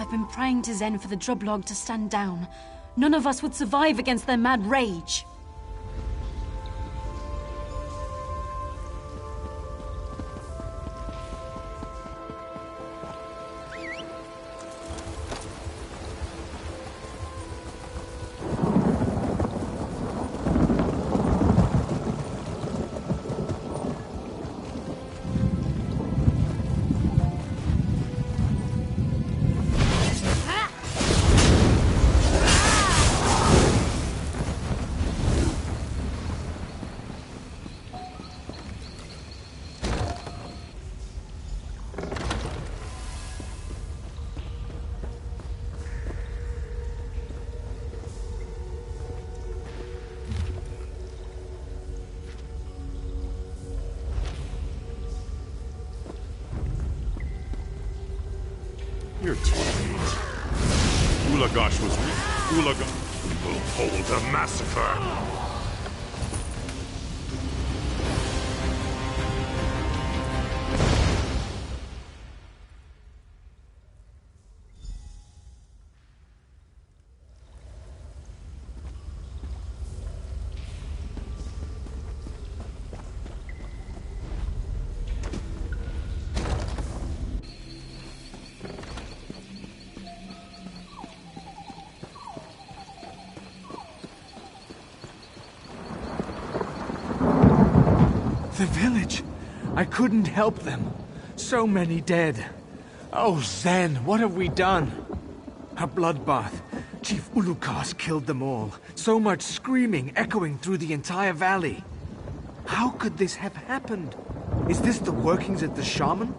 I've been praying to Zen for the Drublog to stand down. None of us would survive against their mad rage. You're too late. Ulagash was weak. Ulagash will hold a massacre. The village! I couldn't help them. So many dead. Oh, Zen, what have we done? A bloodbath. Chief Ulukas killed them all. So much screaming echoing through the entire valley. How could this have happened? Is this the workings of the shaman?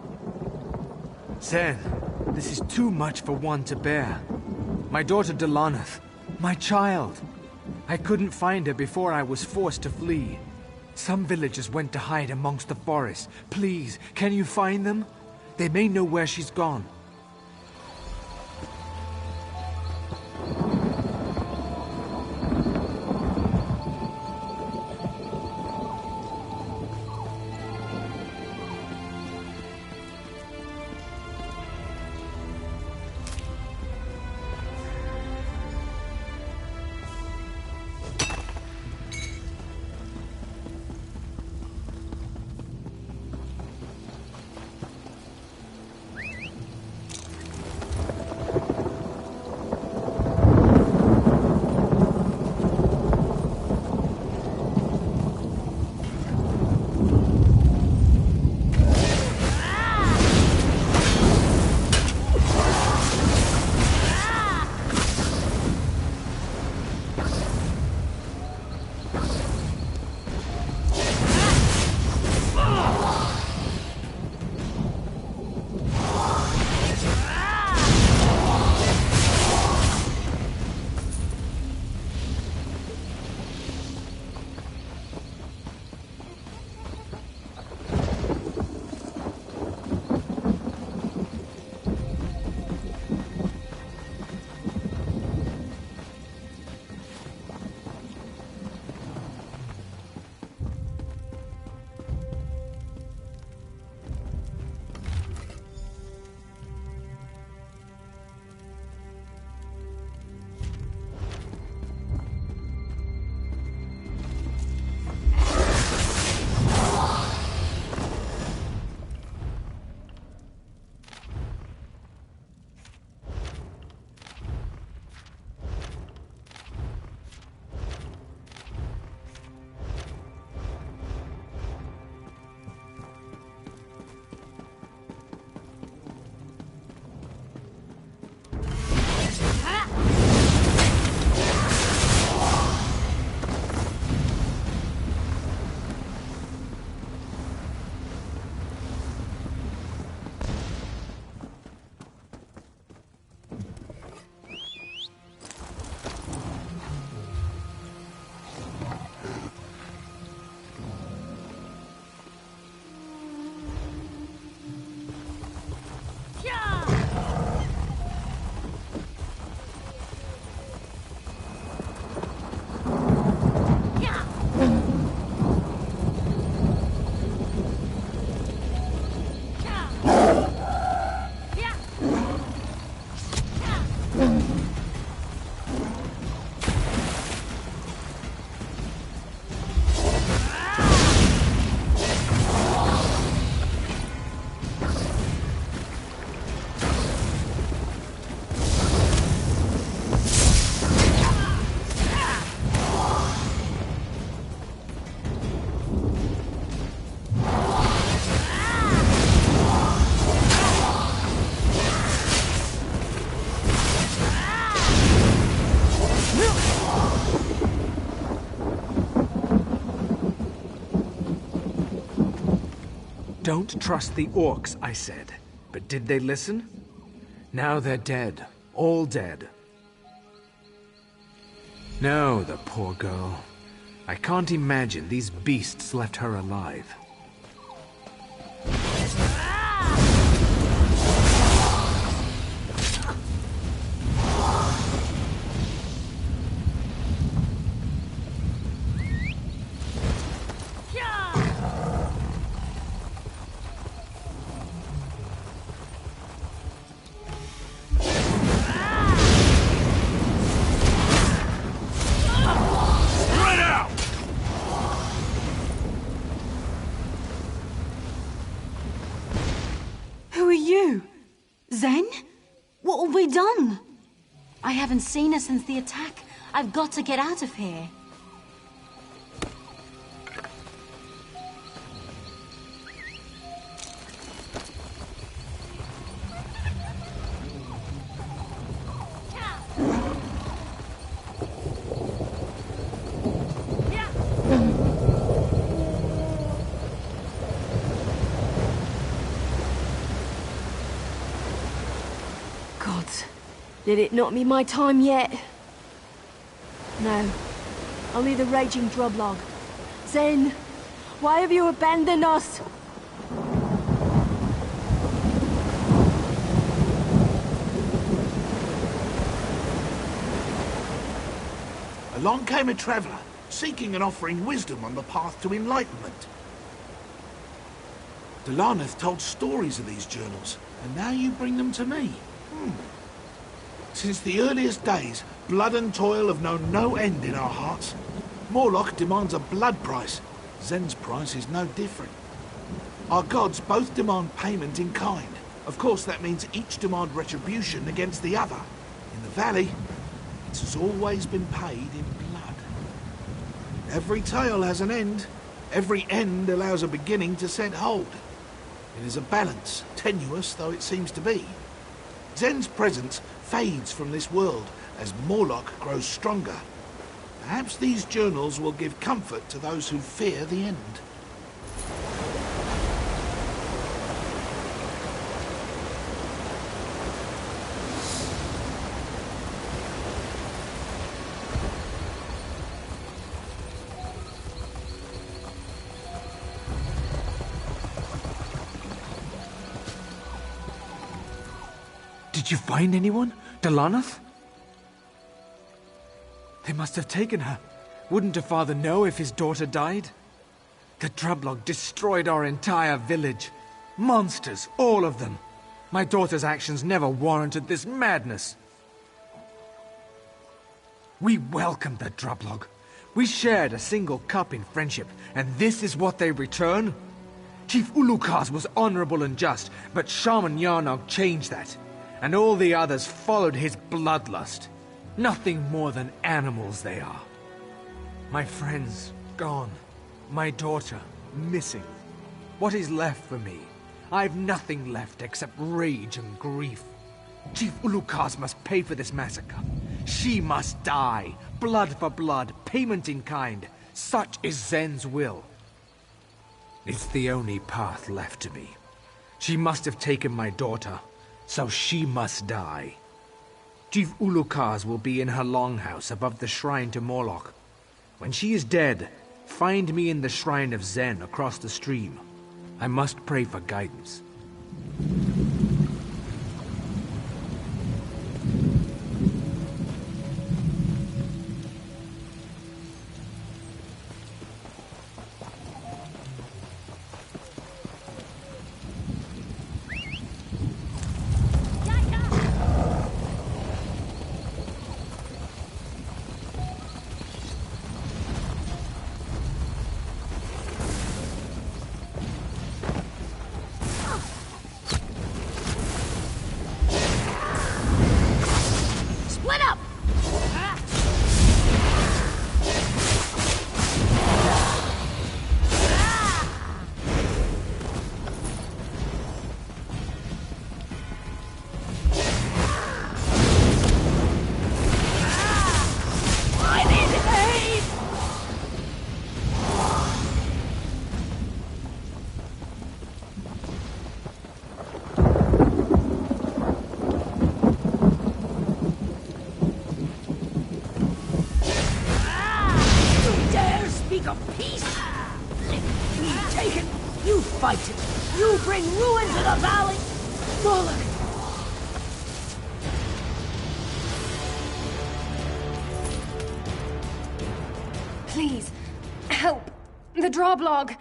Zen, this is too much for one to bear. My daughter Delanath, my child. I couldn't find her before I was forced to flee. Some villagers went to hide amongst the forest. Please, can you find them? They may know where she's gone. Don't trust the orcs, I said. But did they listen? Now they're dead. All dead. No, the poor girl. I can't imagine these beasts left her alive. Zen? What have we done? I haven't seen her since the attack. I've got to get out of here. Did it not be my time yet? No. Only the raging drublog. Zen, why have you abandoned us? Along came a traveller, seeking and offering wisdom on the path to enlightenment. Delaneth told stories of these journals, and now you bring them to me. Since the earliest days, blood and toil have known no end in our hearts. Morlock demands a blood price. Zen's price is no different. Our gods both demand payment in kind. Of course, that means each demand retribution against the other. In the valley, it has always been paid in blood. Every tale has an end. Every end allows a beginning to set hold. It is a balance, tenuous though it seems to be. Zen's presence fades from this world as Morlock grows stronger. Perhaps these journals will give comfort to those who fear the end. Did you find anyone? Delaneth? They must have taken her. Wouldn't her father know if his daughter died? The drublog destroyed our entire village. Monsters, all of them. My daughter's actions never warranted this madness. We welcomed the drublog. We shared a single cup in friendship, and this is what they return? Chief Ulukas was honorable and just, but Shaman Yarnog changed that. And all the others followed his bloodlust. Nothing more than animals they are. My friends, gone. My daughter, missing. What is left for me? I've nothing left except rage and grief. Chief Ulukas must pay for this massacre. She must die. Blood for blood, payment in kind. Such is Zen's will. It's the only path left to me. She must have taken my daughter. So she must die. Chief Ulukas will be in her longhouse above the shrine to Morlock. When she is dead, find me in the shrine of Zen across the stream. I must pray for guidance. The Droblog!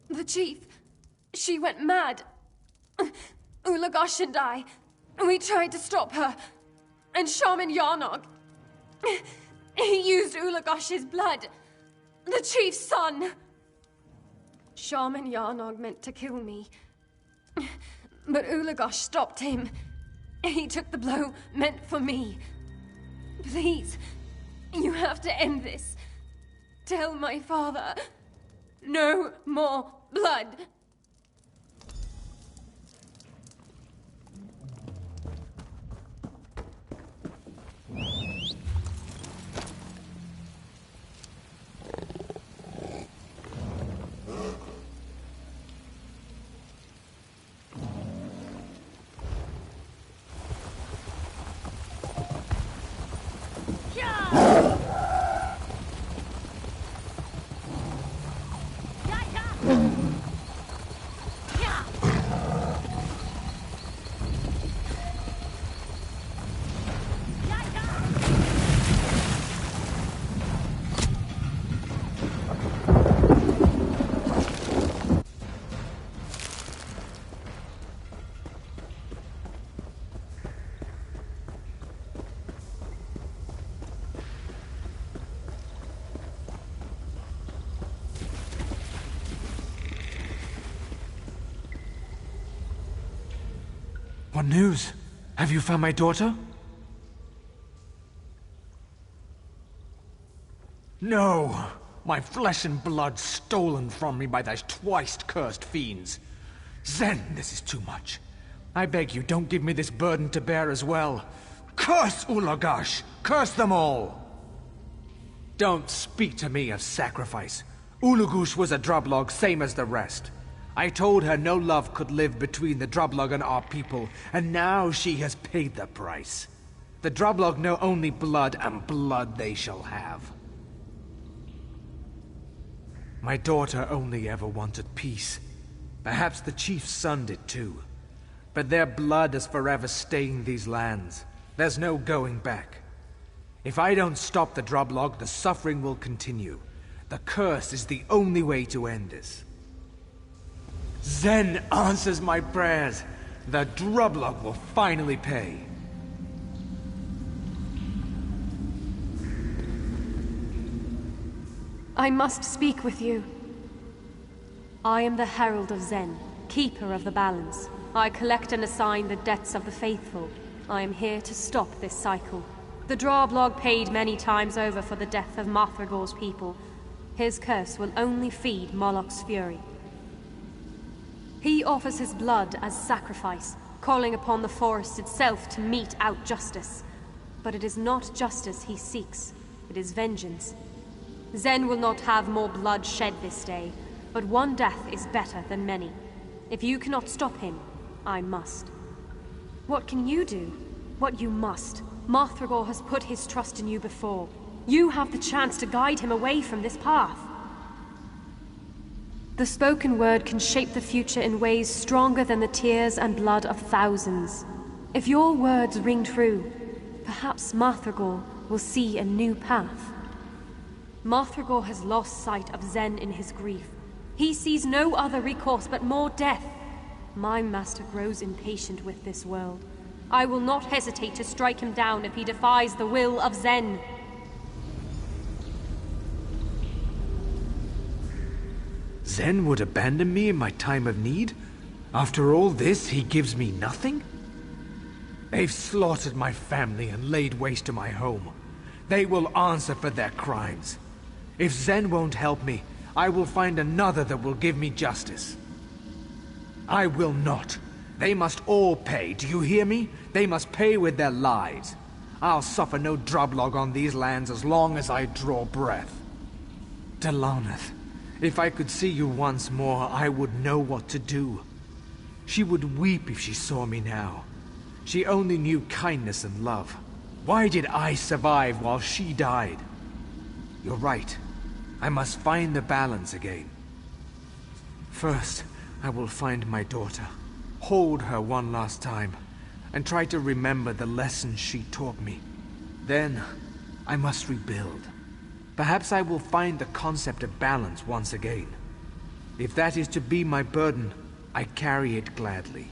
The chief, she went mad. Ulagosh and I, we tried to stop her. And Shaman Yarnog, he used Ulagosh's blood. The chief's son. Shaman Yarnog meant to kill me. But Ulagosh stopped him. He took the blow meant for me. Please, you have to end this. Tell my father, no more blood. What news? Have you found my daughter? No! My flesh and blood stolen from me by those twice cursed fiends. Zen, this is too much. I beg you, don't give me this burden to bear as well. Curse Ulagash! Curse them all! Don't speak to me of sacrifice. Ulugush was a Droblog, same as the rest. I told her no love could live between the Droblog and our people, and now she has paid the price. The Droblog know only blood, and blood they shall have. My daughter only ever wanted peace. Perhaps the chief's son did too. But their blood has forever stained these lands. There's no going back. If I don't stop the Droblog, the suffering will continue. The curse is the only way to end this. Zen answers my prayers. The Droblog will finally pay. I must speak with you. I am the Herald of Zen, Keeper of the Balance. I collect and assign the debts of the faithful. I am here to stop this cycle. The Droblog paid many times over for the death of Marthragor's people. His curse will only feed Moloch's fury. He offers his blood as sacrifice, calling upon the forest itself to mete out justice. But it is not justice he seeks, it is vengeance. Zen will not have more blood shed this day, but one death is better than many. If you cannot stop him, I must. What can you do? What you must. Marthragor has put his trust in you before. You have the chance to guide him away from this path. The spoken word can shape the future in ways stronger than the tears and blood of thousands. If your words ring true, perhaps Marthragor will see a new path. Marthragor has lost sight of Zen in his grief. He sees no other recourse but more death. My master grows impatient with this world. I will not hesitate to strike him down if he defies the will of Zen. Zen would abandon me in my time of need? After all this, he gives me nothing? They've slaughtered my family and laid waste to my home. They will answer for their crimes. If Zen won't help me, I will find another that will give me justice. I will not. They must all pay, do you hear me? They must pay with their lives. I'll suffer no Droblog on these lands as long as I draw breath. Delanath, if I could see you once more, I would know what to do. She would weep if she saw me now. She only knew kindness and love. Why did I survive while she died? You're right. I must find the balance again. First, I will find my daughter, hold her one last time, and try to remember the lessons she taught me. Then, I must rebuild. Perhaps I will find the concept of balance once again. If that is to be my burden, I carry it gladly.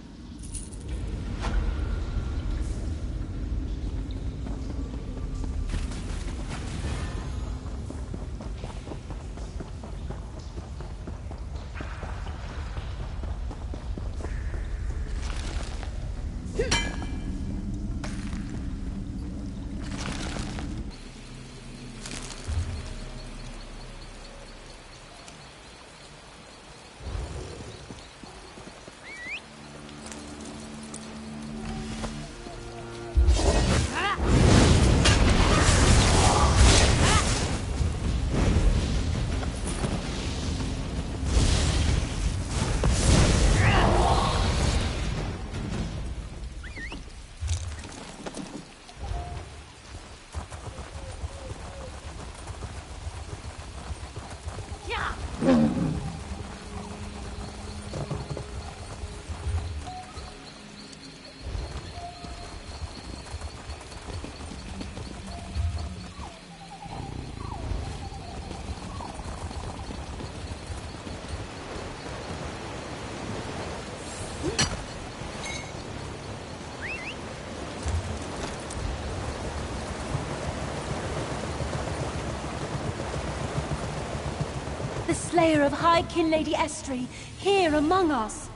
The slayer of High Kin Lady Estri, here among us.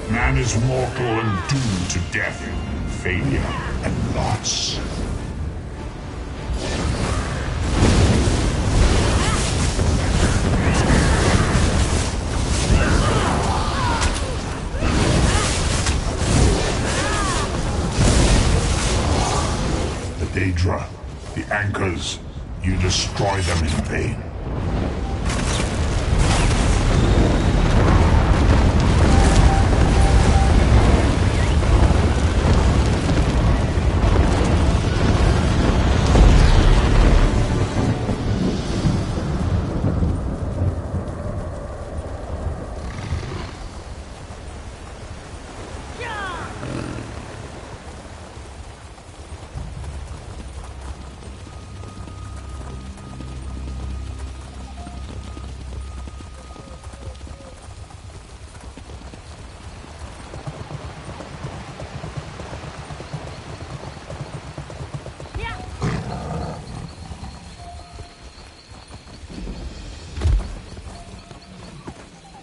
Man is mortal and doomed to death, failure, and loss. The Daedra, the anchors, you destroy them in vain.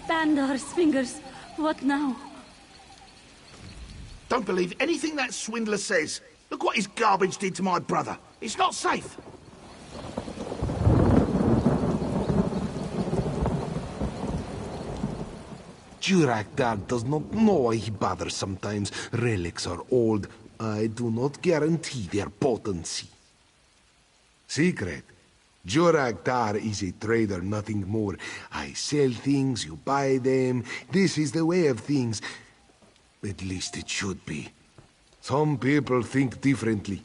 Bandar's fingers. What now? Don't believe anything that swindler says. Look what his garbage did to my brother. It's not safe. Jurakdar does not know why he bothers sometimes. Relics are old. I do not guarantee their potency. Secret. Jurakdar is a trader, nothing more. I sell things, you buy them. This is the way of things. At least it should be. Some people think differently.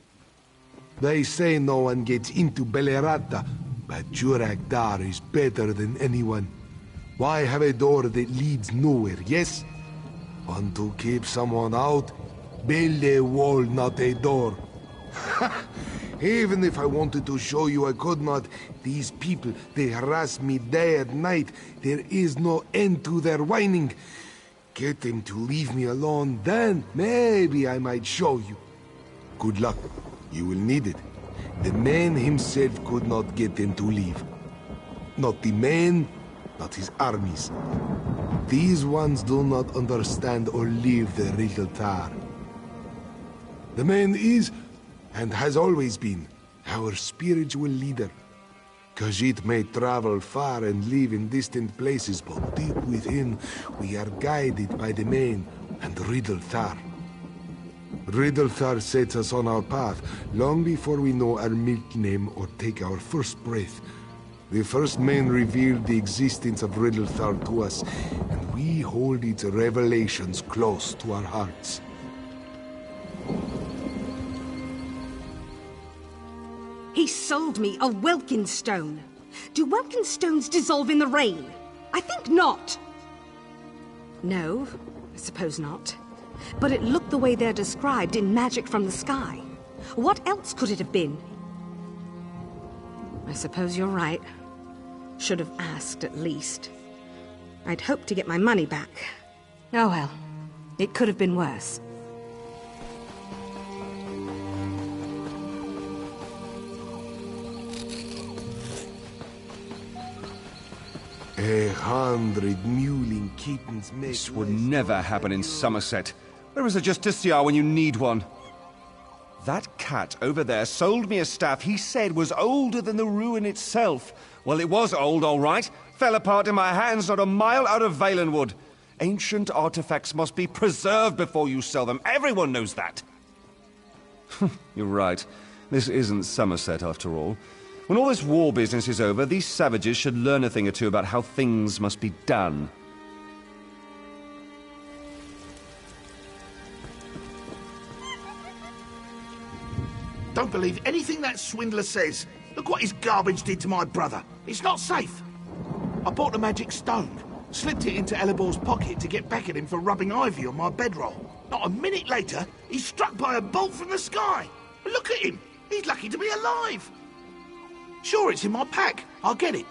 They say no one gets into Belerata, but Jurakdar is better than anyone. Why have a door that leads nowhere, yes? Want to keep someone out? Build a wall, not a door. Even if I wanted to show you, I could not. These people, they harass me day and night. There is no end to their whining. Get them to leave me alone, then maybe I might show you. Good luck. You will need it. The man himself could not get them to leave. Not the man, not his armies. These ones do not understand or live the real Tar. The man is, and has always been, our spiritual leader. Khajiit may travel far and live in distant places, but deep within, we are guided by the man and Riddle Thar. Riddle Thar sets us on our path, long before we know our milk name or take our first breath. The first man revealed the existence of Riddle Thar to us, and we hold its revelations close to our hearts. He sold me a Welkin stone. Do Welkin stones dissolve in the rain? I think not. No, I suppose not. But it looked the way they're described in Magic from the Sky. What else could it have been? I suppose you're right. Should have asked, at least. I'd hoped to get my money back. Oh well, it could have been worse. $100 mewling kittens make... This would never happen in Somerset. Where is a justiciar when you need one? That cat over there sold me a staff he said was older than the ruin itself. Well, it was old, all right. Fell apart in my hands not a mile out of Valenwood. Ancient artifacts must be preserved before you sell them. Everyone knows that. You're right. This isn't Somerset, after all. When all this war business is over, these savages should learn a thing or two about how things must be done. Don't believe anything that swindler says. Look what his garbage did to my brother. It's not safe. I bought a magic stone, slipped it into Elibor's pocket to get back at him for rubbing ivy on my bedroll. Not a minute later, he's struck by a bolt from the sky. Look at him. He's lucky to be alive. Sure, it's in my pack. I'll get it.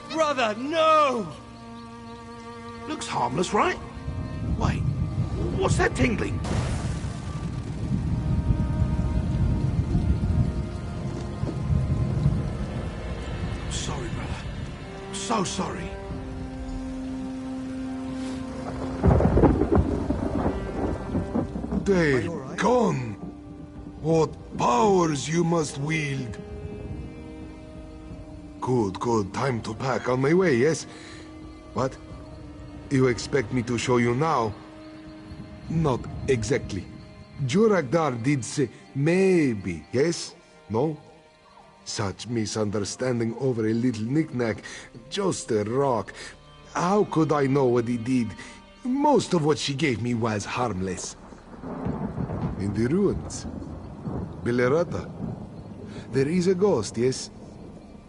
Brother, no! Looks harmless, right? Wait, what's that tingling? I'm sorry, brother. I'm so sorry. They're gone. What powers you must wield. Good, good. Time to pack. On my way, yes? What? You expect me to show you now? Not exactly. Jurakdar did say maybe, yes? No? Such misunderstanding over a little knick-knack. Just a rock. How could I know what he did? Most of what she gave me was harmless. In the ruins. Belerata. There is a ghost, yes?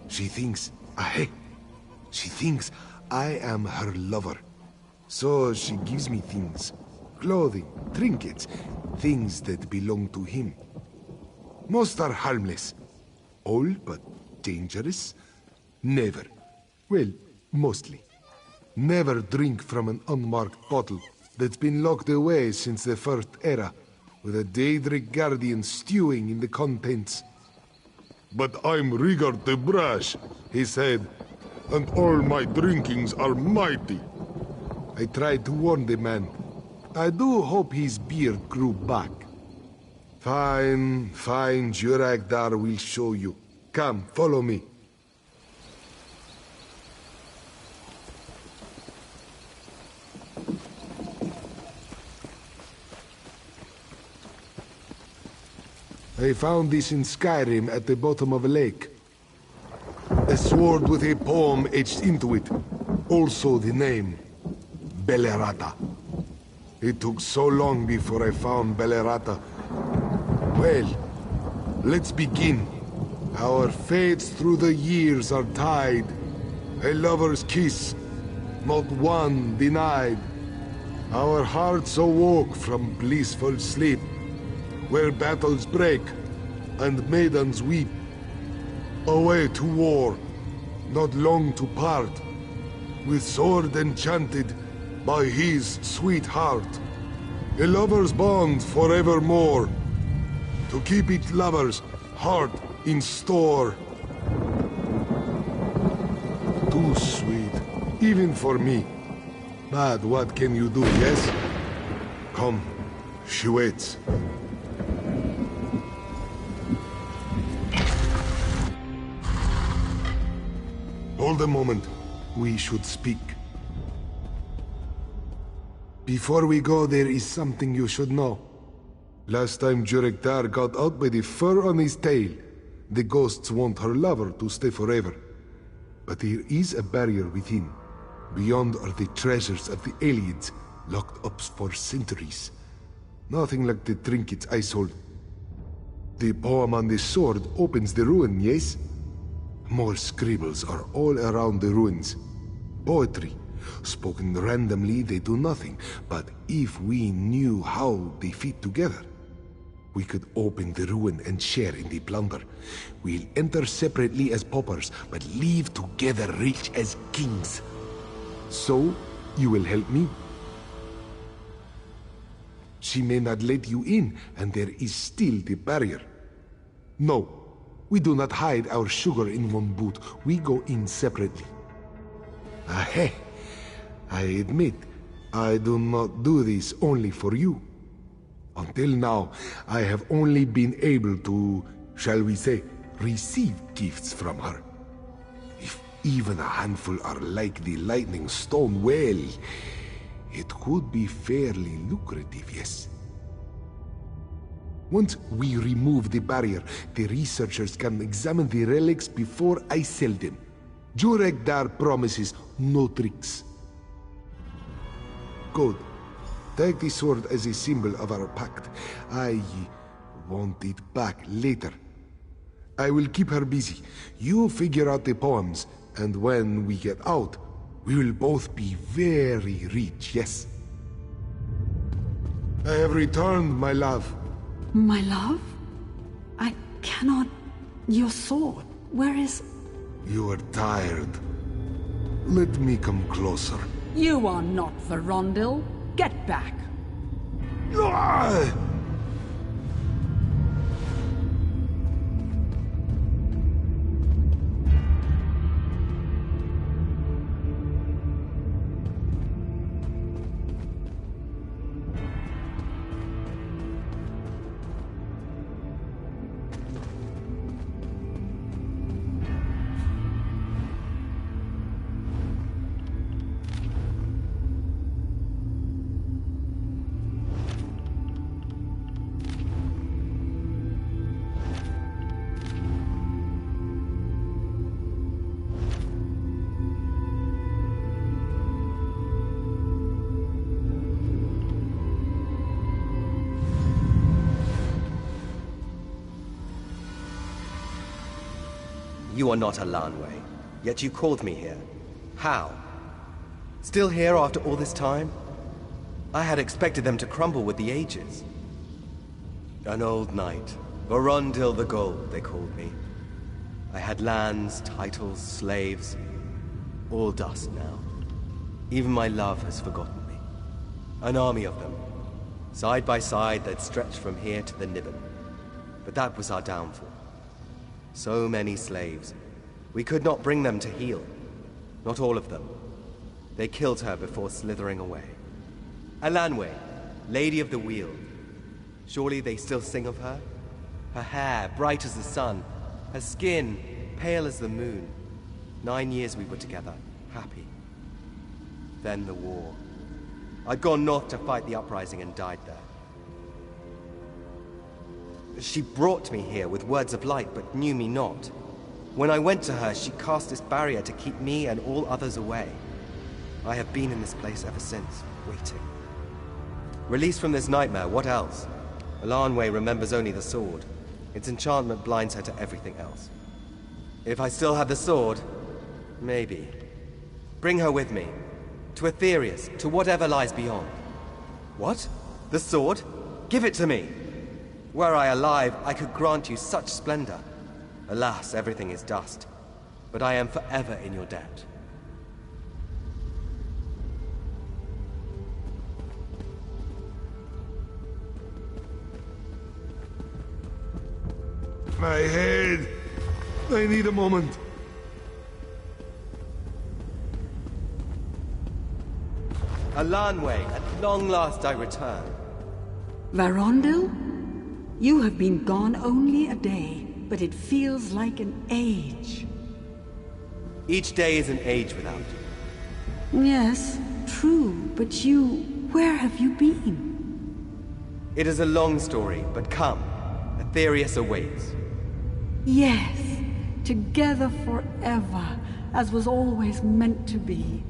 She thinks, she thinks I am her lover. So she gives me things. Clothing, trinkets, things that belong to him. Most are harmless. All but dangerous? Never. Well, mostly. Never drink from an unmarked bottle that's been locked away since the First Era, with a Daedric guardian stewing in the contents. But I'm Rigard the Brash, he said, and all my drinkings are mighty. I tried to warn the man. I do hope his beard grew back. Fine, fine, Juragdar will show you. Come, follow me. I found this in Skyrim at the bottom of a lake. A sword with a poem etched into it. Also the name, Belerata. It took so long before I found Belerata. Well, let's begin. Our fates through the years are tied. A lover's kiss, not one denied. Our hearts awoke from blissful sleep, where battles break and maidens weep. Away to war, not long to part, with sword enchanted by his sweet heart. A lover's bond forevermore, to keep each lover's heart in store. Too sweet, even for me. But what can you do, yes? Come, she waits. Hold a moment. We should speak. Before we go, there is something you should know. Last time Jurekdar got out by the fur on his tail, the ghosts want her lover to stay forever. But there is a barrier within. Beyond are the treasures of the aliens, locked up for centuries. Nothing like the trinkets I sold. The poem on the sword opens the ruin, yes? More scribbles are all around the ruins. Poetry. Spoken randomly, they do nothing. But if we knew how they fit together, we could open the ruin and share in the plunder. We'll enter separately as paupers, but leave together rich as kings. So, you will help me? She may not let you in, and there is still the barrier. No, we do not hide our sugar in one boot. We go in separately. Aheh. I admit, I do not do this only for you. Until now, I have only been able to, shall we say, receive gifts from her. If even a handful are like the lightning stone, well, it could be fairly lucrative, yes. Once we remove the barrier, the researchers can examine the relics before I sell them. Jurekdar promises no tricks. Good. Take the sword as a symbol of our pact. I want it back later. I will keep her busy. You figure out the poems, and when we get out, we will both be very rich, yes? I have returned, my love. My love? I cannot... Your sword, where is... You are tired. Let me come closer. You are not Verondil. Get back. Ah! You are not a Lanway, yet you called me here. How? Still here after all this time? I had expected them to crumble with the ages. An old knight, Verondil the Gold, they called me. I had lands, titles, slaves, all dust now. Even my love has forgotten me. An army of them, Side by side, they'd stretched from here to the Niben. But that was our downfall. So many slaves. We could not bring them to heel. Not all of them. They killed her before slithering away. Alanwe, Lady of the Wheel. Surely they still sing of her? Her hair, bright as the sun. Her skin, pale as the moon. 9 years we were together, happy. Then the war. I'd gone north to fight the uprising and died there. She brought me here with words of light, but knew me not. When I went to her, she cast this barrier to keep me and all others away. I have been in this place ever since, waiting. Released from this nightmare, what else? Alanwe remembers only the sword. Its enchantment blinds her to everything else. If I still had the sword, maybe. Bring her with me. To Aetherius, to whatever lies beyond. What? The sword? Give it to me! Were I alive, I could grant you such splendor. Alas, everything is dust. But I am forever in your debt. My head! I need a moment. Alanwe, at long last I return. Varondil? You have been gone only a day, but it feels like an age. Each day is an age without you. Yes, true, but where have you been? It is a long story, but come. Aetherius awaits. Yes, together forever, as was always meant to be.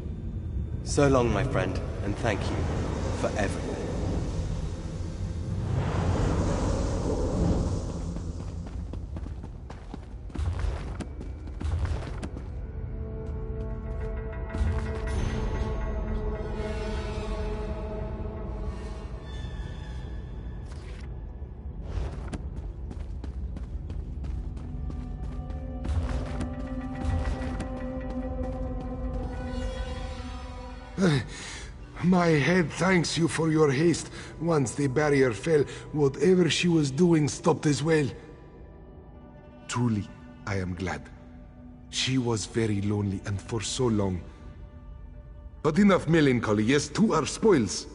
So long, my friend, and thank you for everything. My head thanks you for your haste. Once the barrier fell, whatever she was doing stopped as well. Truly, I am glad. She was very lonely and for so long. But enough melancholy, yes, to our spoils.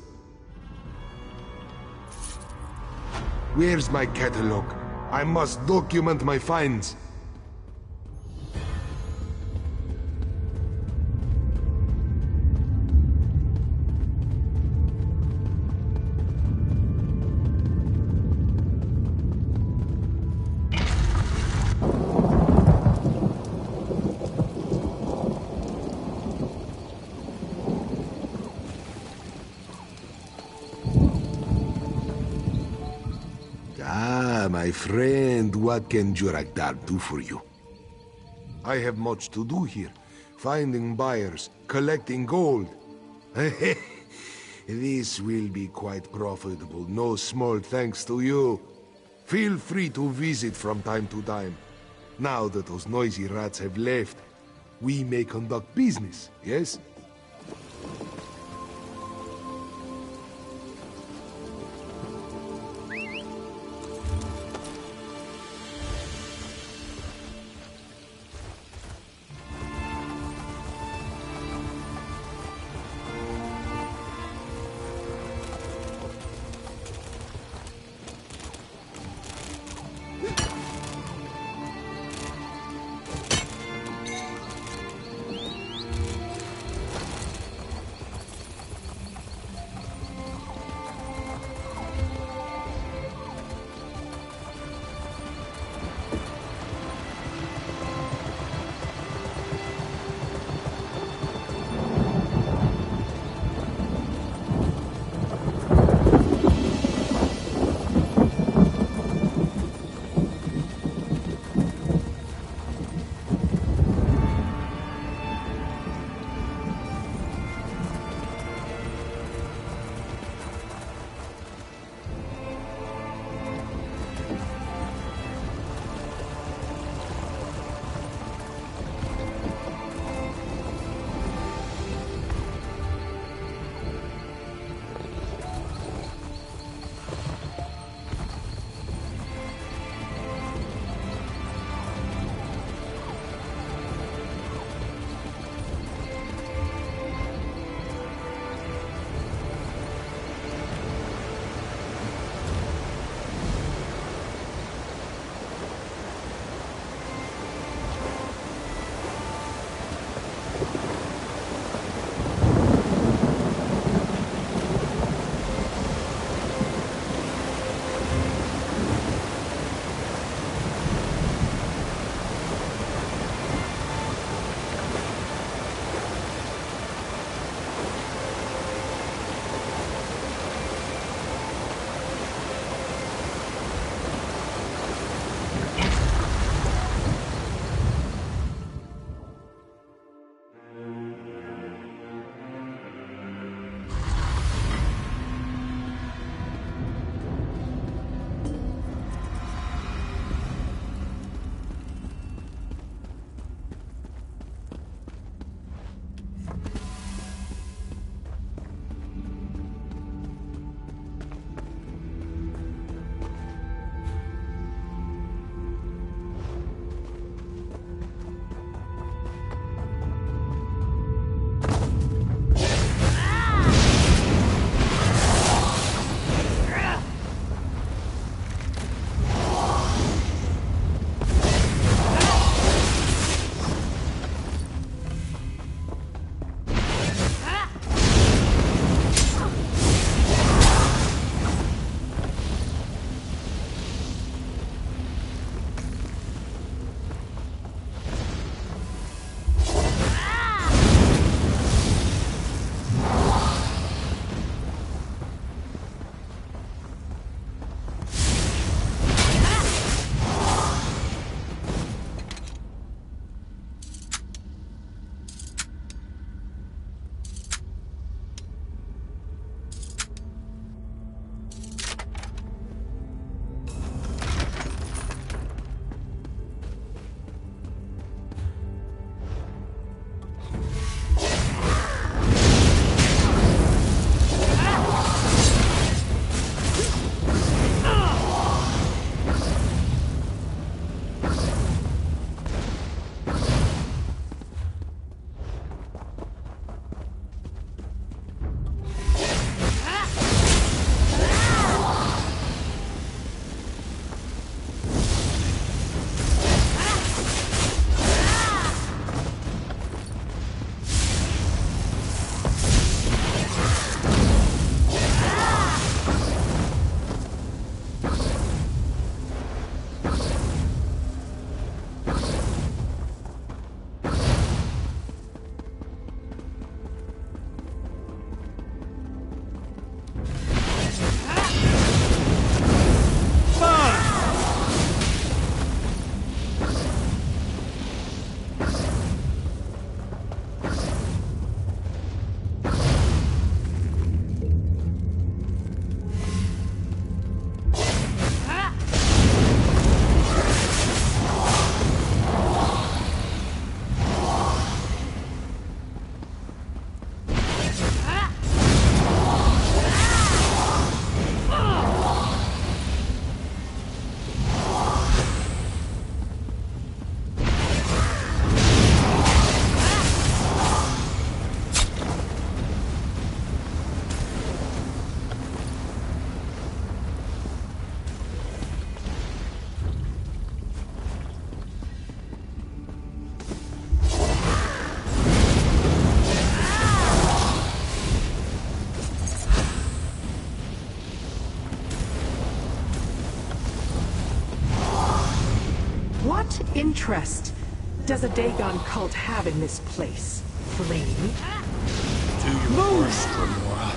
Where's my catalogue? I must document my finds. My friend, what can Jurakdar do for you? I have much to do here. Finding buyers, collecting gold. This will be quite profitable, no small thanks to you. Feel free to visit from time to time. Now that those noisy rats have left, we may conduct business, yes? What interest does a Dagon cult have in this place? Flee? Do your worst, Remora.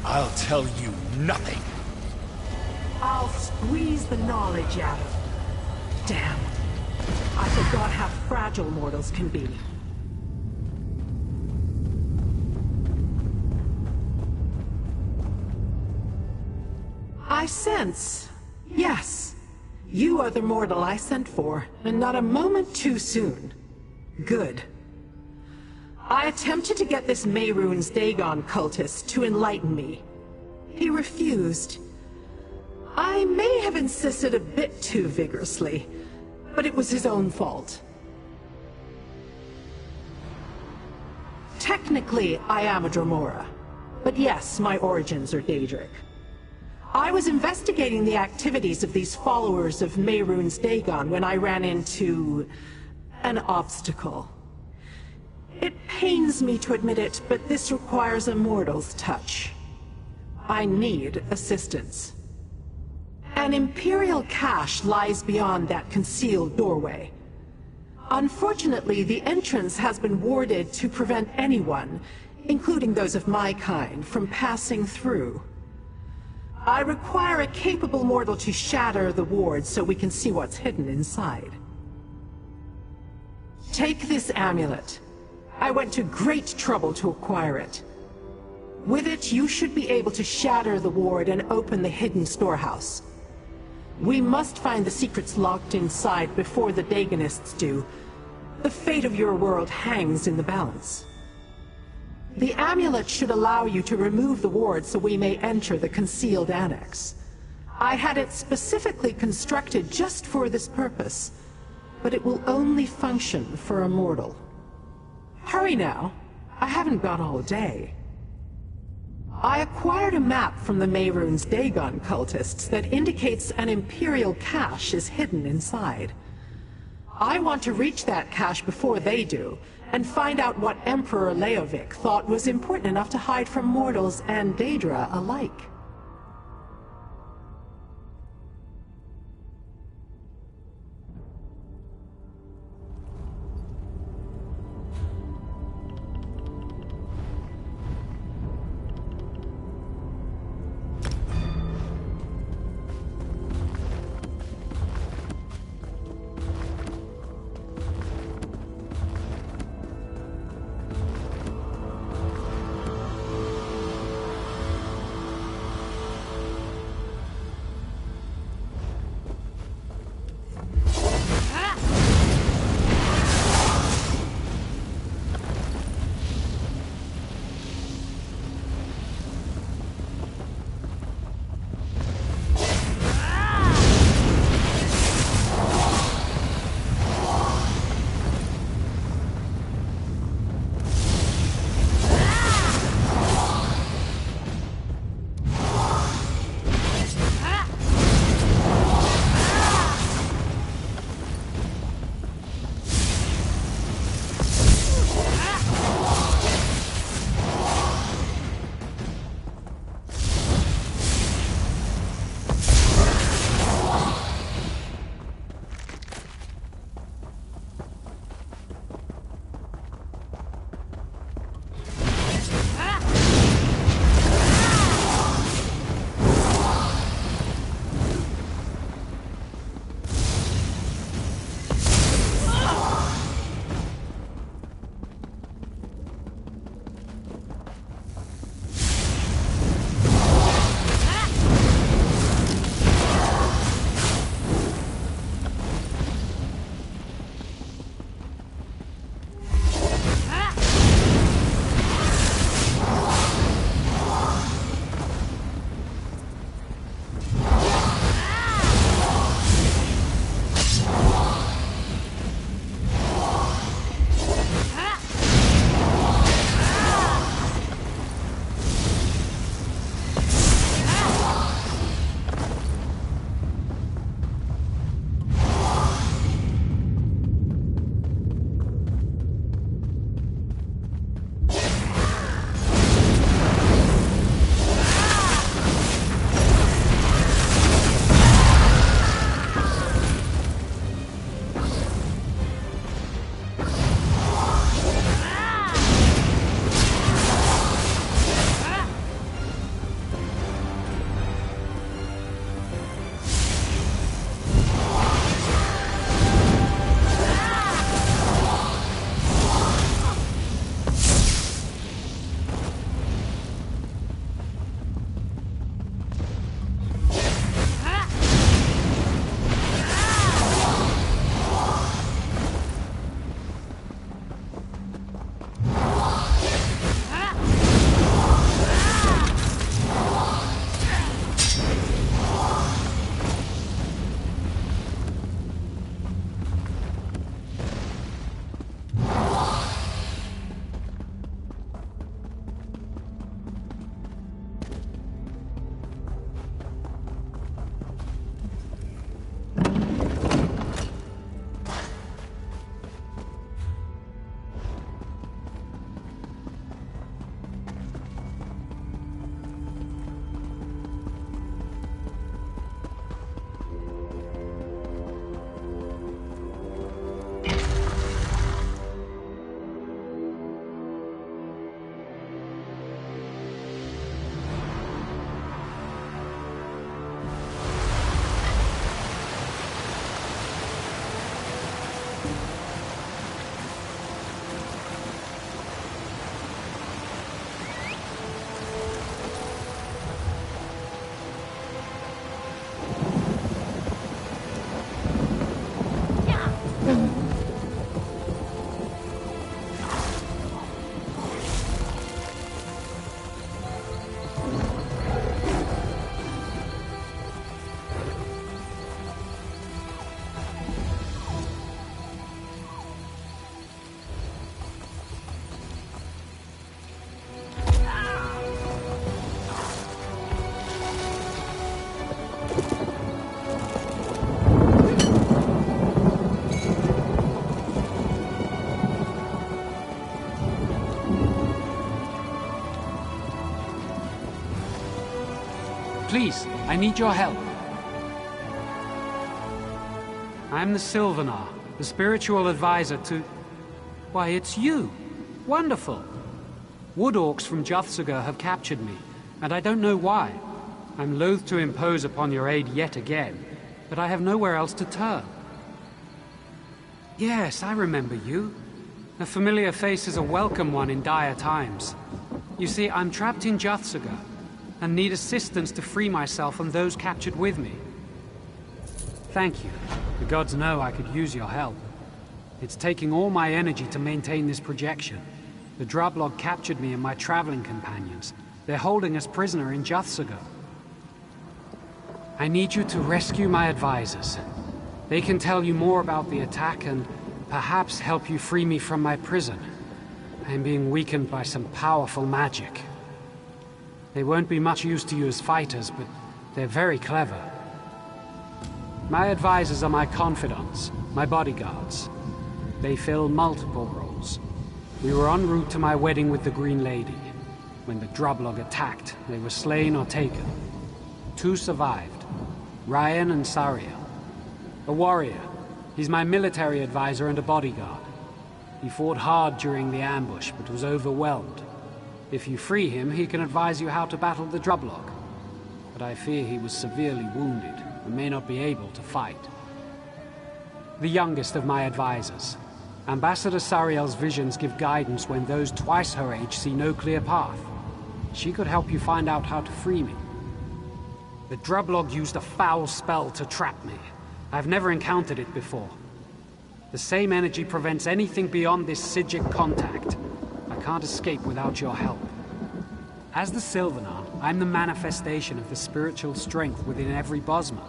I'll tell you nothing. I'll squeeze the knowledge out of them. Damn. I forgot how fragile mortals can be. I sense. Yes. You are the mortal I sent for, and not a moment too soon. Good. I attempted to get this Mehrunes Dagon cultist to enlighten me. He refused. I may have insisted a bit too vigorously, but it was his own fault. Technically, I am a Dromora, but yes, my origins are Daedric. I was investigating the activities of these followers of Mehrunes Dagon when I ran into an obstacle. It pains me to admit it, but this requires a mortal's touch. I need assistance. An Imperial cache lies beyond that concealed doorway. Unfortunately, the entrance has been warded to prevent anyone, including those of my kind, from passing through. I require a capable mortal to shatter the ward so we can see what's hidden inside. Take this amulet. I went to great trouble to acquire it. With it, you should be able to shatter the ward and open the hidden storehouse. We must find the secrets locked inside before the Dagonists do. The fate of your world hangs in the balance. The amulet should allow you to remove the ward so we may enter the concealed annex. I had it specifically constructed just for this purpose, but it will only function for a mortal. Hurry now. I haven't got all day. I acquired a map from the Mehrunes Dagon cultists that indicates an Imperial cache is hidden inside. I want to reach that cache before they do, and find out what Emperor Leovic thought was important enough to hide from mortals and Daedra alike. I need your help. I'm the Sylvanar, the spiritual advisor to... Why, it's you! Wonderful! Wood Orcs from Juthsaga have captured me, and I don't know why. I'm loath to impose upon your aid yet again, but I have nowhere else to turn. Yes, I remember you. A familiar face is a welcome one in dire times. You see, I'm trapped in Juthsaga, and need assistance to free myself and those captured with me. Thank you. The gods know I could use your help. It's taking all my energy to maintain this projection. The Drublog captured me and my traveling companions. They're holding us prisoner in Juthsaga. I need you to rescue my advisors. They can tell you more about the attack and perhaps help you free me from my prison. I am being weakened by some powerful magic. They won't be much use to you as fighters, but they're very clever. My advisors are my confidants, my bodyguards. They fill multiple roles. We were en route to my wedding with the Green Lady. When the Drublog attacked, they were slain or taken. 2 survived, Ryan and Sariel. A warrior. He's my military advisor and a bodyguard. He fought hard during the ambush, but was overwhelmed. If you free him, he can advise you how to battle the Drublog. But I fear he was severely wounded and may not be able to fight. The youngest of my advisors. Ambassador Sariel's visions give guidance when those twice her age see no clear path. She could help you find out how to free me. The Drublog used a foul spell to trap me. I've never encountered it before. The same energy prevents anything beyond this Psijic contact. I can't escape without your help. As the Sylvanar, I'm the manifestation of the spiritual strength within every Bosmer.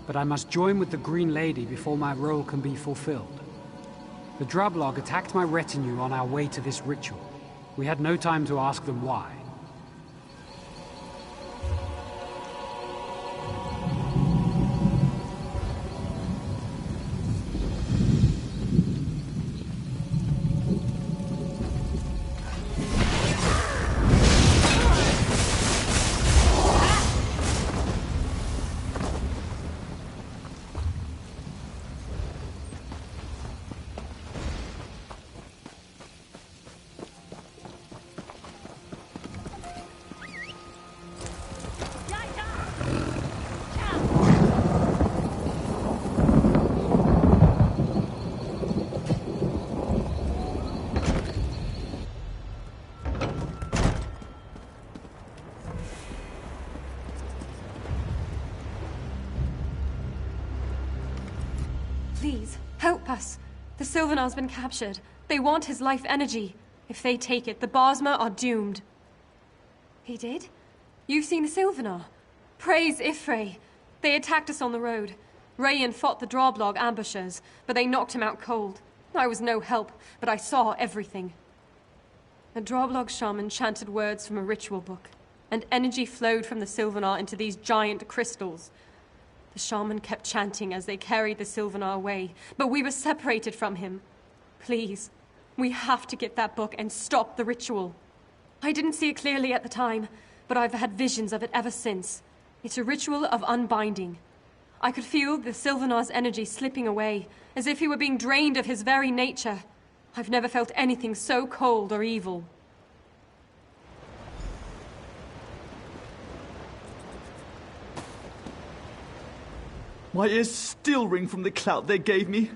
But I must join with the Green Lady before my role can be fulfilled. The Drublog attacked my retinue on our way to this ritual. We had no time to ask them why. Please, help us. The Sylvanar's been captured. They want his life energy. If they take it, the Bosmer are doomed. He did? You've seen the Sylvanar? Praise Ifrey. They attacked us on the road. Rayan fought the Drublog ambushers, but they knocked him out cold. I was no help, but I saw everything. A Drublog shaman chanted words from a ritual book, and energy flowed from the Sylvanar into these giant crystals. The shaman kept chanting as they carried the Sylvanar away, but we were separated from him. Please, we have to get that book and stop the ritual. I didn't see it clearly at the time, but I've had visions of it ever since. It's a ritual of unbinding. I could feel the Sylvanar's energy slipping away, as if he were being drained of his very nature. I've never felt anything so cold or evil. My ears still ring from the clout they gave me.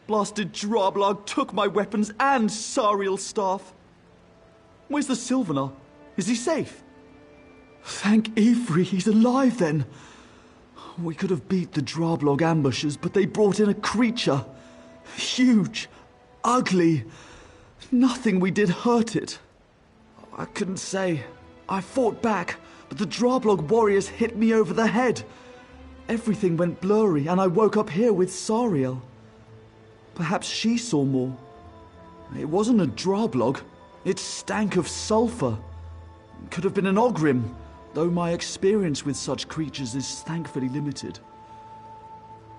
Blasted Drublog took my weapons and Sariel's staff. Where's the Sylvanar? Is he safe? Thank Ifrey, he's alive then. We could have beat the Drublog ambushers, but they brought in a creature. Huge, ugly. Nothing we did hurt it. I couldn't say. I fought back, but the Drublog warriors hit me over the head. Everything went blurry, and I woke up here with Sariel. Perhaps she saw more. It wasn't a Drublog. It stank of sulfur. Could have been an Ogrim, though my experience with such creatures is thankfully limited.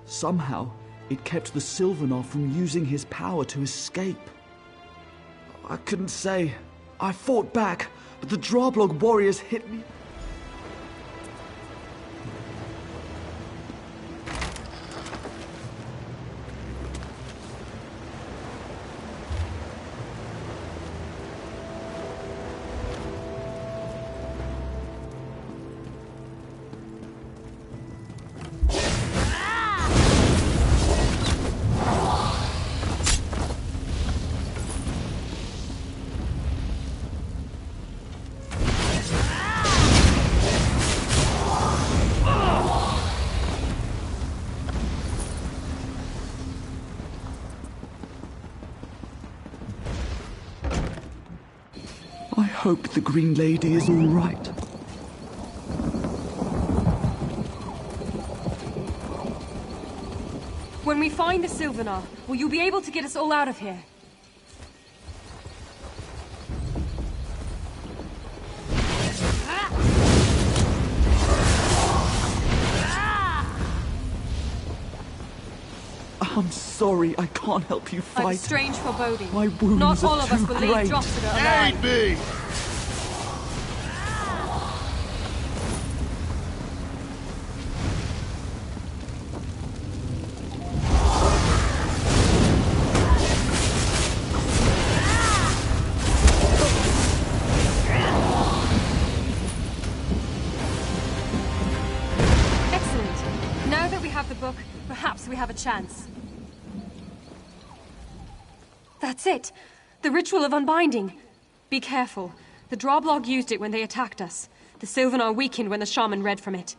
Somehow, it kept the Sylvanar from using his power to escape. I couldn't say. I fought back, but the Drublog warriors hit me. I hope the Green Lady is all right. When we find the Sylvanar, will you be able to get us all out of here? I'm sorry, I can't help you fight. I have a strange foreboding. My wounds Not all are of us too will great. leave Drossida alive. Aid me! Excellent. Now that we have the book, perhaps we have a chance. That's it! The ritual of unbinding! Be careful. The Droblog used it when they attacked us. The Sylvanar weakened when the shaman read from it.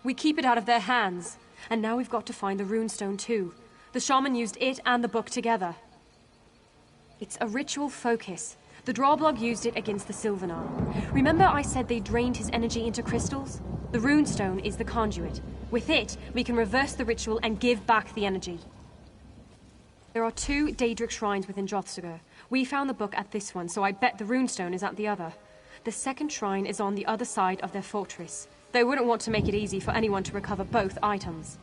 We keep it out of their hands. And now we've got to find the runestone too. The shaman used it and the book together. It's a ritual focus. The Droblog used it against the Sylvanar. Remember I said they drained his energy into crystals? The runestone is the conduit. With it, we can reverse the ritual and give back the energy. There are 2 Daedric shrines within Drothsugr. We found the book at this one, so I bet the runestone is at the other. The second shrine is on the other side of their fortress. They wouldn't want to make it easy for anyone to recover both items.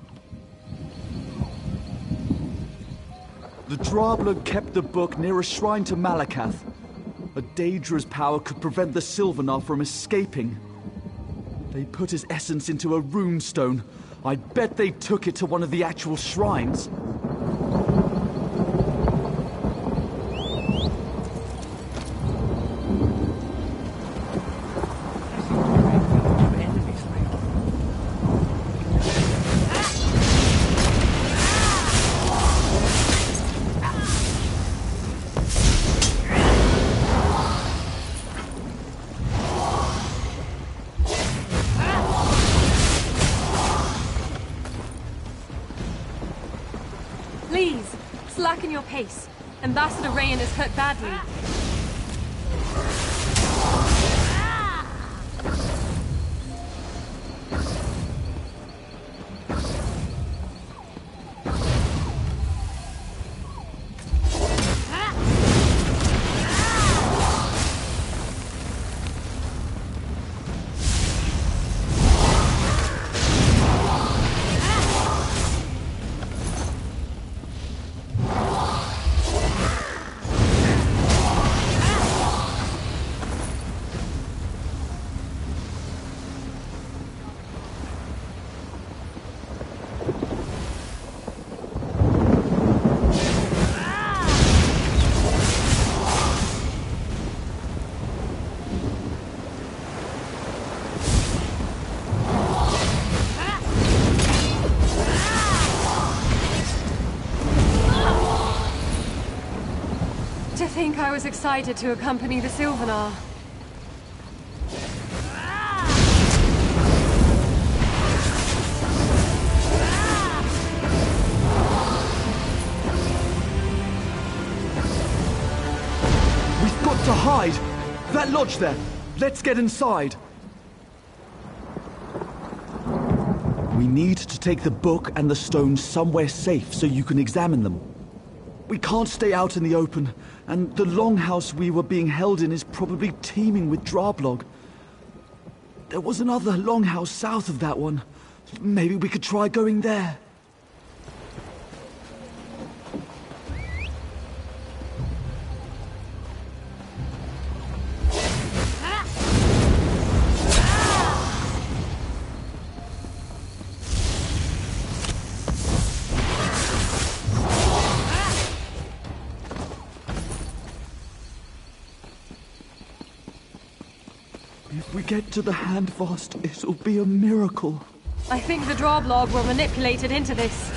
The Droblog kept the book near a shrine to Malakath. A Daedra's power could prevent the Sylvanar from escaping. They put his essence into a runestone. I bet they took it to one of the actual shrines. Please, slacken your pace. Ambassador Rayan is hurt badly. To think I was excited to accompany the Sylvanar. We've got to hide! That lodge there! Let's get inside! We need to take the book and the stones somewhere safe so you can examine them. We can't stay out in the open, and the longhouse we were being held in is probably teeming with Droblog. There was another longhouse south of that one. Maybe we could try going there. If we get to the Handfast, it'll be a miracle. I think the Droblog were manipulated into this.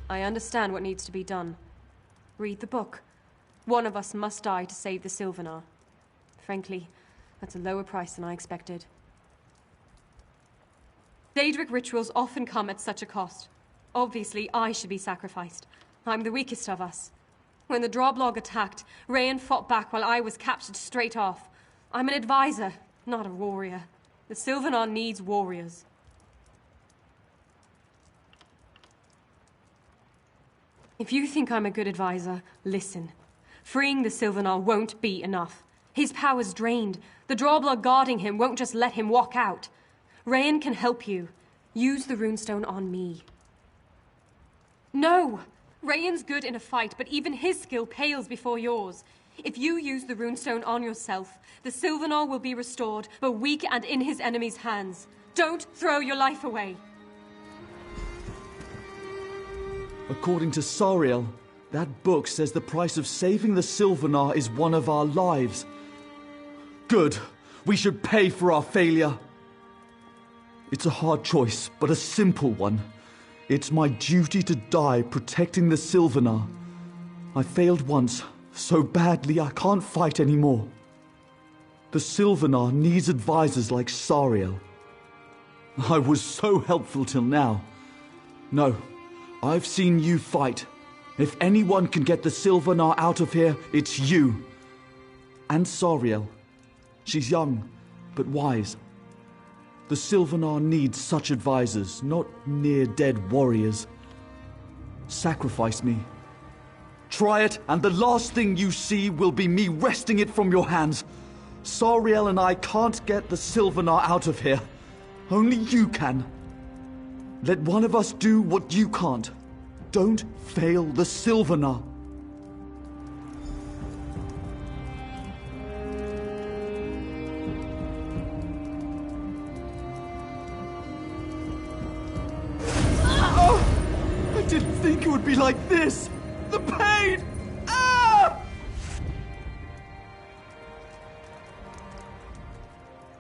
I understand what needs to be done. Read the book. One of us must die to save the Sylvanar. Frankly, that's a lower price than I expected. Daedric rituals often come at such a cost. Obviously, I should be sacrificed. I'm the weakest of us. When the Droblog attacked, Rayan fought back while I was captured straight off. I'm an advisor, not a warrior. The Sylvanar needs warriors. If you think I'm a good advisor, listen. Freeing the Sylvanar won't be enough. His power's drained. The Droblog guarding him won't just let him walk out. Rayan can help you. Use the runestone on me. No! Rayan's good in a fight, but even his skill pales before yours. If you use the runestone on yourself, the Sylvanar will be restored, but weak and in his enemy's hands. Don't throw your life away. According to Sariel, that book says the price of saving the Sylvanar is one of our lives. Good. We should pay for our failure. It's a hard choice, but a simple one. It's my duty to die protecting the Sylvanar. I failed once, so badly I can't fight anymore. The Sylvanar needs advisors like Sariel. I was so helpful till now. No, I've seen you fight. If anyone can get the Sylvanar out of here, it's you. And Sariel. She's young, but wise. The Sylvanar needs such advisors, not near-dead warriors. Sacrifice me. Try it, and the last thing you see will be me wresting it from your hands. Sariel and I can't get the Sylvanar out of here. Only you can. Let one of us do what you can't. Don't fail the Sylvanar. I didn't think it would be like this! The pain! Ah!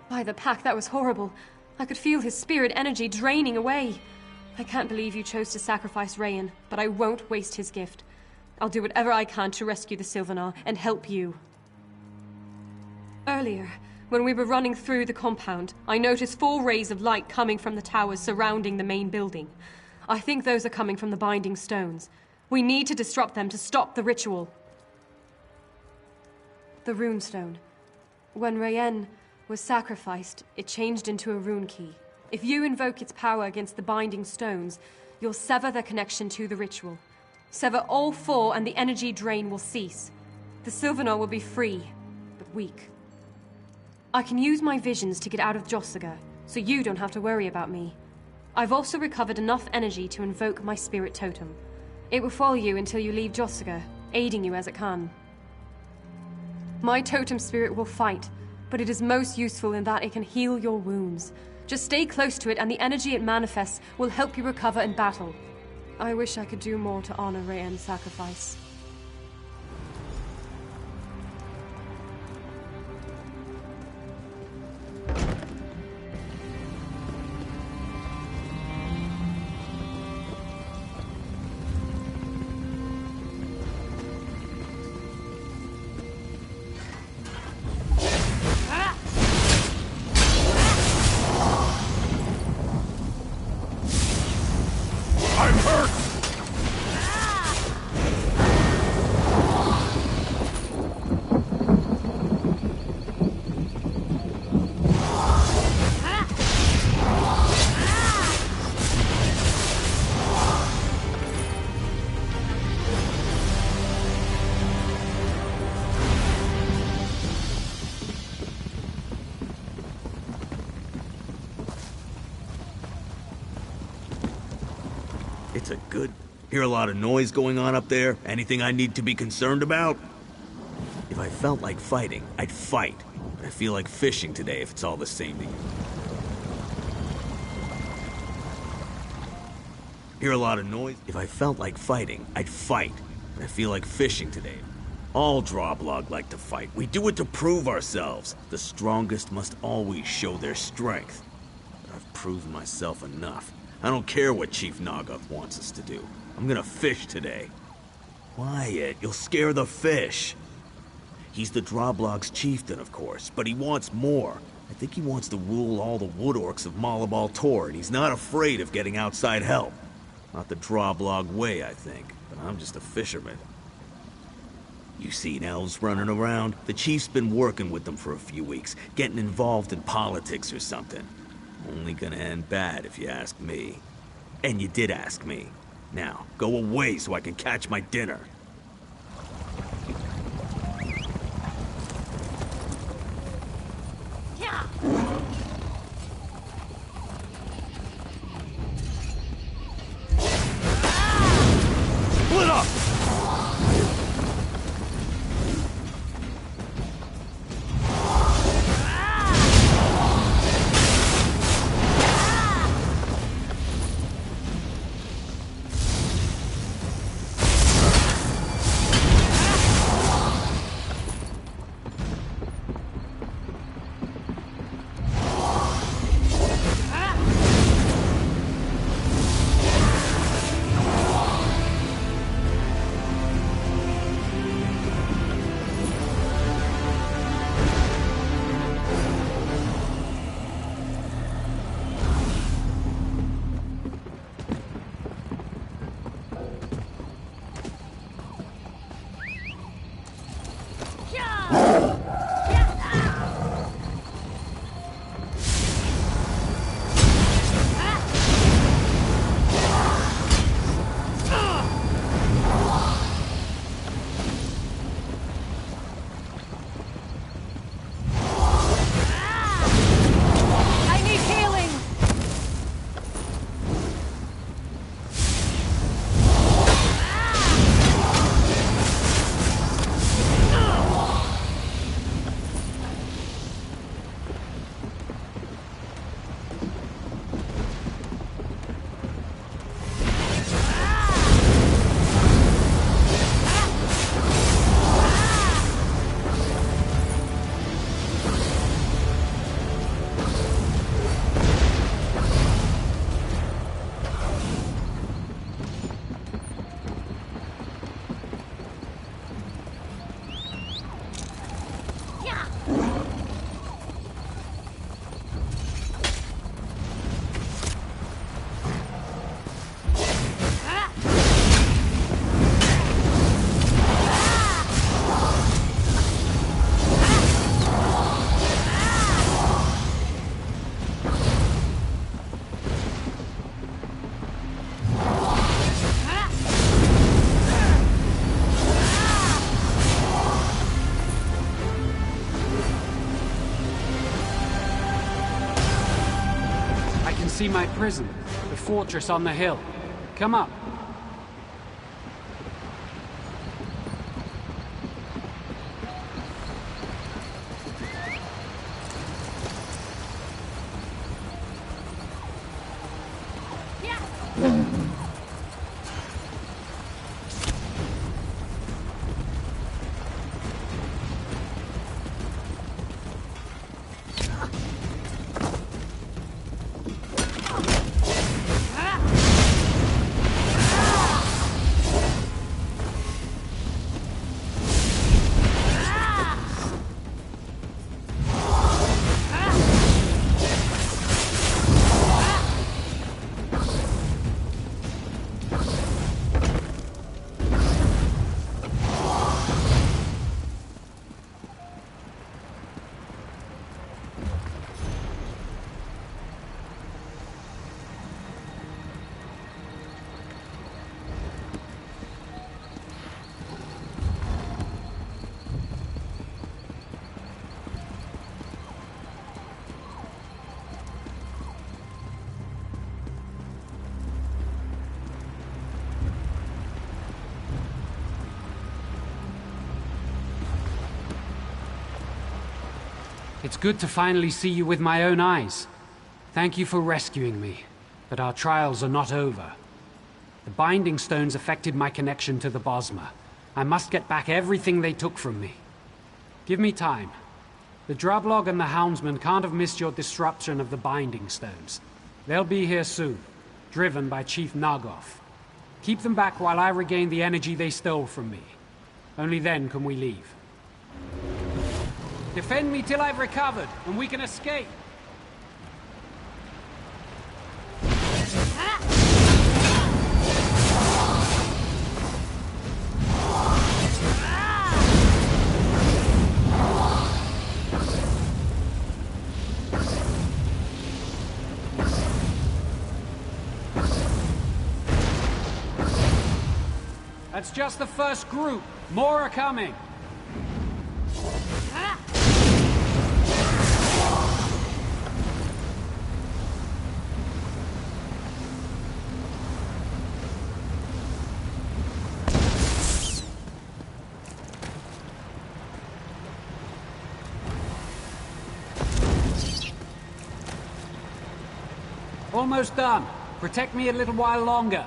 By the pack, that was horrible. I could feel his spirit energy draining away. I can't believe you chose to sacrifice Rayan, but I won't waste his gift. I'll do whatever I can to rescue the Sylvanar and help you. Earlier, when we were running through the compound, I noticed 4 rays of light coming from the towers surrounding the main building. I think those are coming from the binding stones. We need to disrupt them to stop the ritual. The runestone. When Rayan was sacrificed, it changed into a rune key. If you invoke its power against the binding stones, you'll sever their connection to the ritual. Sever all 4 and the energy drain will cease. The Sylvanar will be free, but weak. I can use my visions to get out of Jossiga, so you don't have to worry about me. I've also recovered enough energy to invoke my spirit totem. It will follow you until you leave Jossiga, aiding you as it can. My totem spirit will fight, but it is most useful in that it can heal your wounds. Just stay close to it and the energy it manifests will help you recover in battle. I wish I could do more to honor Rayan's sacrifice. It's a good... Hear a lot of noise going on up there? Anything I need to be concerned about? If I felt like fighting, I'd fight. But I feel like fishing today if it's all the same to you. Hear a lot of noise? If I felt like fighting, I'd fight. But I feel like fishing today. All Droblog like to fight. We do it to prove ourselves. The strongest must always show their strength. But I've proven myself enough. I don't care what Chief Naga wants us to do. I'm gonna fish today. Quiet, you'll scare the fish. He's the Droblog's chieftain, of course, but he wants more. I think he wants to rule all the wood orcs of Malabal Tor, and he's not afraid of getting outside help. Not the Droblog way, I think, but I'm just a fisherman. You seen elves running around? The chief's been working with them for a few weeks, getting involved in politics or something. Only gonna end bad if you ask me. And you did ask me. Now, go away so I can catch my dinner. Split up! See my prison, the fortress on the hill. Come up. It's good to finally see you with my own eyes. Thank you for rescuing me, but our trials are not over. The Binding Stones affected my connection to the Bosma. I must get back everything they took from me. Give me time. The Droblog and the Houndsman can't have missed your disruption of the Binding Stones. They'll be here soon, driven by Chief Nagoth. Keep them back while I regain the energy they stole from me. Only then can we leave. Defend me till I've recovered, and we can escape. That's just the first group. More are coming. Almost done. Protect me a little while longer.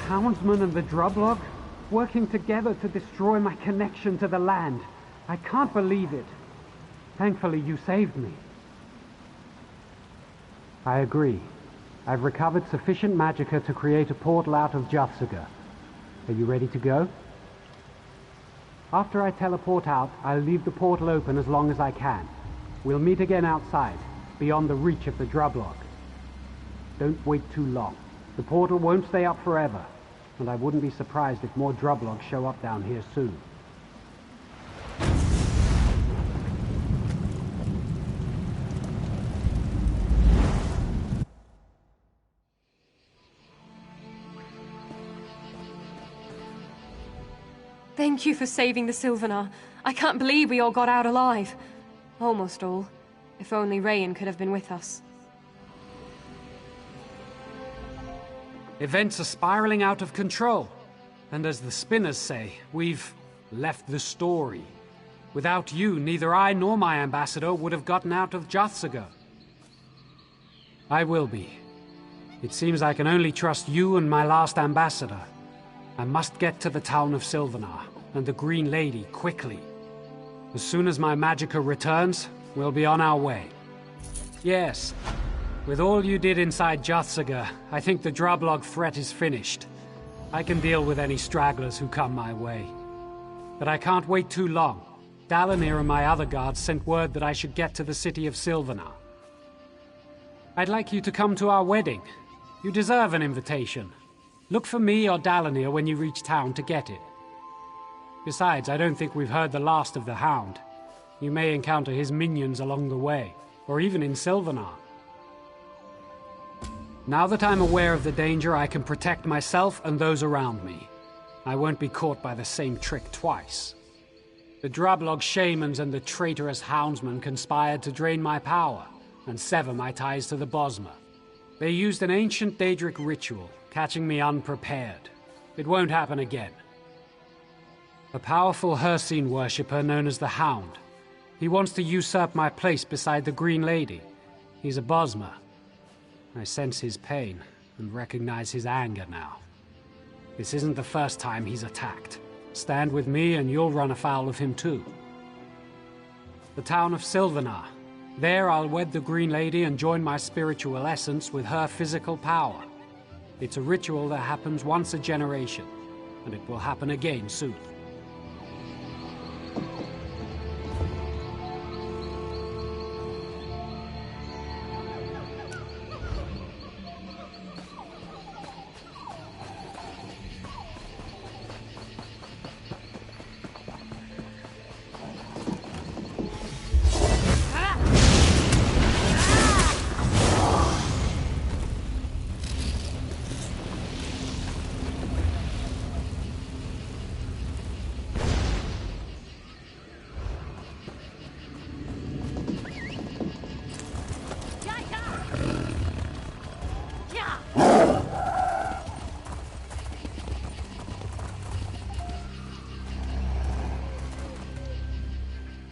Houndsman and the Drublog, working together to destroy my connection to the land. I can't believe it. Thankfully, you saved me. I agree. I've recovered sufficient magicka to create a portal out of Jathsaga. Are you ready to go? After I teleport out, I'll leave the portal open as long as I can. We'll meet again outside, beyond the reach of the Drublog. Don't wait too long. The portal won't stay up forever. And I wouldn't be surprised if more Drublogs show up down here soon. Thank you for saving the Sylvanar. I can't believe we all got out alive. Almost all. If only Rayan could have been with us. Events are spiraling out of control. And as the spinners say, we've left the story. Without you, neither I nor my ambassador would have gotten out of Jathsaga. I will be. It seems I can only trust you and my last ambassador. I must get to the town of Sylvanar and the Green Lady quickly. As soon as my magicka returns, we'll be on our way. Yes. With all you did inside Jathsaga, I think the Drublog threat is finished. I can deal with any stragglers who come my way. But I can't wait too long. Dalinir and my other guards sent word that I should get to the city of Sylvanar. I'd like you to come to our wedding. You deserve an invitation. Look for me or Dalinir when you reach town to get it. Besides, I don't think we've heard the last of the Hound. You may encounter his minions along the way, or even in Sylvanar. Now that I'm aware of the danger, I can protect myself and those around me. I won't be caught by the same trick twice. The Drublog shamans and the traitorous houndsmen conspired to drain my power and sever my ties to the Bosmer. They used an ancient Daedric ritual, catching me unprepared. It won't happen again. A powerful Hircine worshipper known as the Hound. He wants to usurp my place beside the Green Lady. He's a Bosmer. I sense his pain and recognize his anger now. This isn't the first time he's attacked. Stand with me and you'll run afoul of him too. The town of Sylvanar. There I'll wed the Green Lady and join my spiritual essence with her physical power. It's a ritual that happens once a generation, and it will happen again soon.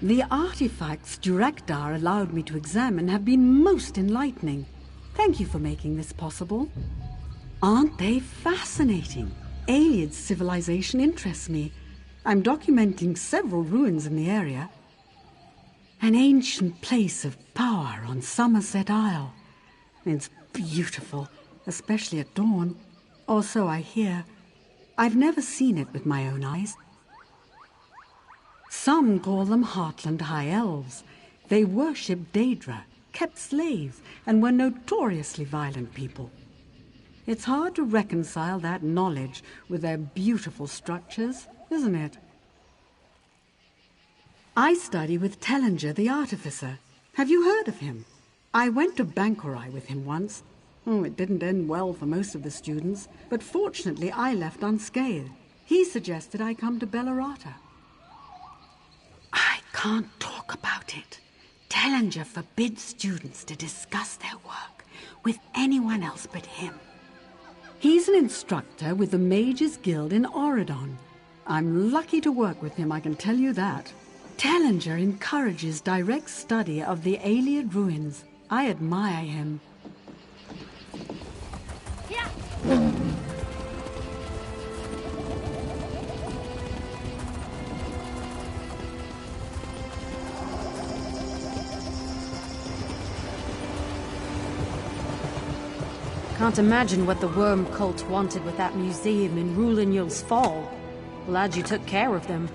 The artifacts Durekdar allowed me to examine have been most enlightening. Thank you for making this possible. Aren't they fascinating? Ayleid civilization interests me. I'm documenting several ruins in the area. An ancient place of power on Somerset Isle. It's beautiful, especially at dawn. Or so I hear. I've never seen it with my own eyes. Some call them Heartland High Elves. They worshipped Daedra, kept slaves, and were notoriously violent people. It's hard to reconcile that knowledge with their beautiful structures, isn't it? I study with Tellinger the Artificer. Have you heard of him? I went to Banquerai with him once. Oh, it didn't end well for most of the students, but fortunately I left unscathed. He suggested I come to Bellerata. I can't talk about it. Tellinger forbids students to discuss their work with anyone else but him. He's an instructor with the Mages Guild in Oridon. I'm lucky to work with him, I can tell you that. Tellinger encourages direct study of the Ayleid ruins. I admire him. Can't imagine what the worm cult wanted with that museum in Rulinul's Fall. Glad you took care of them.